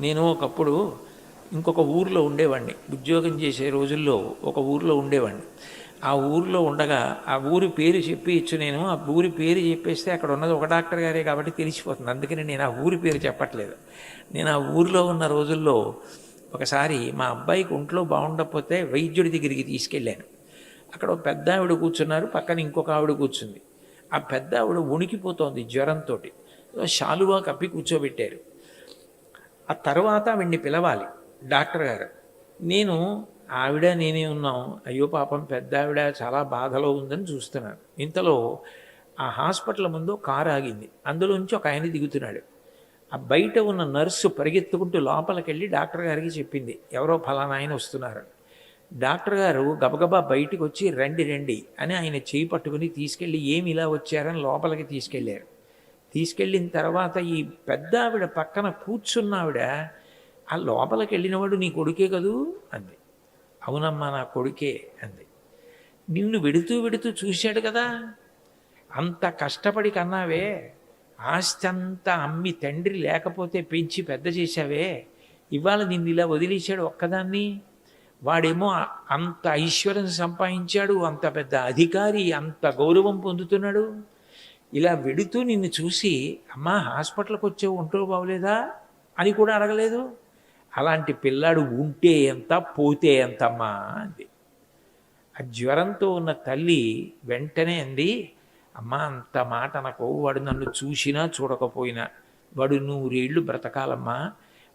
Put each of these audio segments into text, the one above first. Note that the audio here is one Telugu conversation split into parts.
నేను ఒకప్పుడు ఇంకొక ఊరిలో ఉండేవాడిని. ఉద్యోగం చేసే రోజుల్లో ఒక ఊరిలో ఉండేవాడిని. ఆ ఊరిలో ఉండగా ఆ ఊరి పేరు చెప్పి ఇచ్చు, నేను ఆ ఊరి పేరు చెప్పేస్తే అక్కడ ఉన్నది ఒక డాక్టర్ గారే కాబట్టి తెలిసిపోతుంది. అందుకని నేను ఆ ఊరి పేరు చెప్పట్లేదు. నేను ఆ ఊరిలో ఉన్న రోజుల్లో ఒకసారి మా అబ్బాయికి ఒంట్లో బాగుండకపోతే వైద్యుడి దగ్గరికి తీసుకెళ్ళాను. అక్కడ ఒక పెద్ద ఆవిడ కూర్చున్నారు, పక్కన ఇంకొక ఆవిడ కూర్చుంది. ఆ పెద్ద ఆవిడ వణికిపోతోంది జ్వరంతో. శాలువా కప్పి కూర్చోబెట్టారు. ఆ తర్వాత ఆవిడ్ని పిలవాలి డాక్టర్ గారు. నేను ఆవిడ నేనే ఉన్నాం. అయ్యో పాపం పెద్ద ఆవిడ చాలా బాధలో ఉందని చూస్తున్నాను. ఇంతలో ఆ హాస్పిటల్ ముందు కారు ఆగింది. అందులోంచి ఒక ఆయన దిగుతున్నాడు. ఆ బయట ఉన్న నర్సు పరిగెత్తుకుంటూ లోపలికి వెళ్ళి డాక్టర్ గారికి చెప్పింది, ఎవరో ఫలానా ఆయన వస్తున్నారు. డాక్టర్ గారు గబగబా బయటికి వచ్చి రండి రండి అని ఆయన చేయి పట్టుకుని తీసుకెళ్ళి ఏమి ఇలా వచ్చారని లోపలికి తీసుకెళ్ళారు. తీసుకెళ్ళిన తర్వాత ఈ పెద్ద ఆవిడ పక్కన కూర్చున్న ఆవిడ, ఆ లోపలికి వెళ్ళినవాడు నీ కొడుకే కదూ అంది. అవునమ్మా నా కొడుకే అంది. నిన్ను వెడుతూ వెడుతూ చూశాడు కదా, అంత కష్టపడి కన్నావే, ఆస్తి అంతా అమ్మి తండ్రి లేకపోతే పెంచి పెద్ద చేశావే, ఇవాళ నిన్ను ఇలా వదిలేశాడు ఒక్కదాన్ని. వాడేమో అంత ఐశ్వర్యం సంపాదించాడు, అంత పెద్ద అధికారి, అంత గౌరవం పొందుతున్నాడు. ఇలా వెడుతూ నిన్ను చూసి అమ్మా హాస్పిటల్కి వచ్చే ఒంట్లో బాగోలేదా అని కూడా అడగలేదు. అలాంటి పిల్లాడు ఉంటే ఎంత పోతే ఎంతమ్మా అంది. ఆ జ్వరంతో ఉన్న తల్లి వెంటనే అంది, అమ్మా అంత మాట అనకు, వాడు నన్ను చూసినా చూడకపోయినా వాడు 100 ఏళ్ళు బ్రతకాలమ్మా,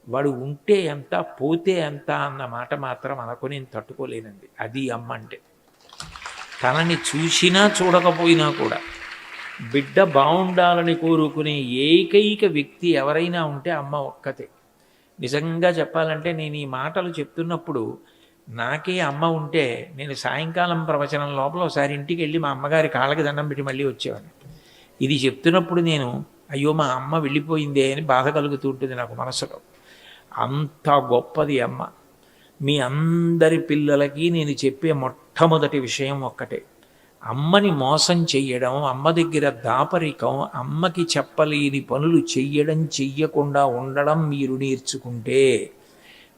వాడు ఉంటే ఎంత పోతే ఎంత అన్న మాట మాత్రం అనకు, నేను తట్టుకోలేనంది. అది అమ్మ అంటే. తనని చూసినా చూడకపోయినా కూడా బిడ్డ బాగుండాలని కోరుకునే ఏకైక వ్యక్తి ఎవరైనా ఉంటే అమ్మ ఒక్కతే. నిజంగా చెప్పాలంటే నేను ఈ మాటలు చెప్తున్నప్పుడు నాకే అమ్మ ఉంటే నేను సాయంకాలం ప్రవచనం లోపల ఒకసారి ఇంటికి వెళ్ళి మా అమ్మగారి కాళ్ళకి దండం పెట్టి మళ్ళీ వచ్చేవాడిని. ఇది చెప్తున్నప్పుడు నేను అయ్యో మా అమ్మ వెళ్ళిపోయిందే అని బాధ కలుగుతూ ఉంటుంది నాకు మనసులో. అంత గొప్పది అమ్మ. మీ అందరి పిల్లలకి నేను చెప్పే మొట్టమొదటి విషయం ఒక్కటే, అమ్మని మోసం చెయ్యడం, అమ్మ దగ్గర దాపరికం, అమ్మకి చెప్పలేని పనులు చెయ్యకుండా ఉండడం మీరు నేర్చుకుంటే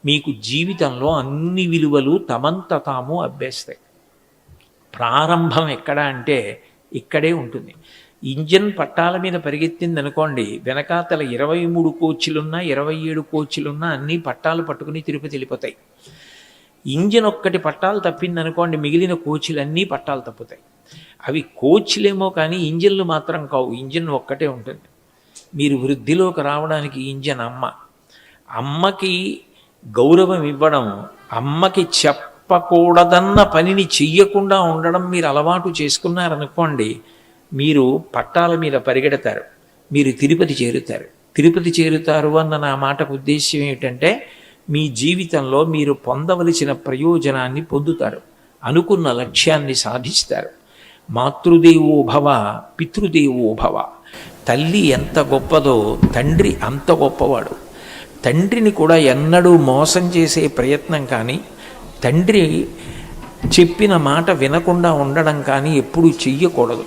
మీకు జీవితంలో అన్ని విలువలు తమంత తాము అబ్బేస్తాయి. ప్రారంభం ఎక్కడ అంటే ఇక్కడే ఉంటుంది. ఇంజన్ పట్టాల మీద పరిగెత్తింది అనుకోండి, వెనకాతల 23 కోచ్లున్నా 27 కోచ్లున్నా అన్నీ పట్టాలు పట్టుకుని తిరుపతి వెళ్ళిపోతాయి. ఇంజన్ ఒక్కటి పట్టాలు తప్పింది అనుకోండి, మిగిలిన కోచ్లన్నీ పట్టాలు తప్పుతాయి. అవి కోచ్లేమో కానీ ఇంజన్లు మాత్రం కావు. ఇంజన్ ఒక్కటే ఉంటుంది. మీరు వృద్ధిలోకి రావడానికి ఇంజన్ అమ్మ. అమ్మకి గౌరవం ఇవ్వడం, అమ్మకి చెప్పకూడదన్న పనిని చెయ్యకుండా ఉండడం మీరు అలవాటు చేసుకున్నారనుకోండి, మీరు పట్టాల మీద పరిగెడతారు, మీరు తిరుపతి చేరుతారు. తిరుపతి చేరుతారు అన్న నా మాటకు ఉద్దేశ్యం ఏమిటంటే, మీ జీవితంలో మీరు పొందవలసిన ప్రయోజనాన్ని పొందుతారు, అనుకున్న లక్ష్యాన్ని సాధిస్తారు. మాతృదేవో భవ పితృదేవో భవ. తల్లి ఎంత గొప్పదో తండ్రి అంత గొప్పవాడు. తండ్రిని కూడా ఎన్నడూ మోసం చేసే ప్రయత్నం కానీ, తండ్రి చెప్పిన మాట వినకుండా ఉండడం కానీ ఎప్పుడూ చెయ్యకూడదు.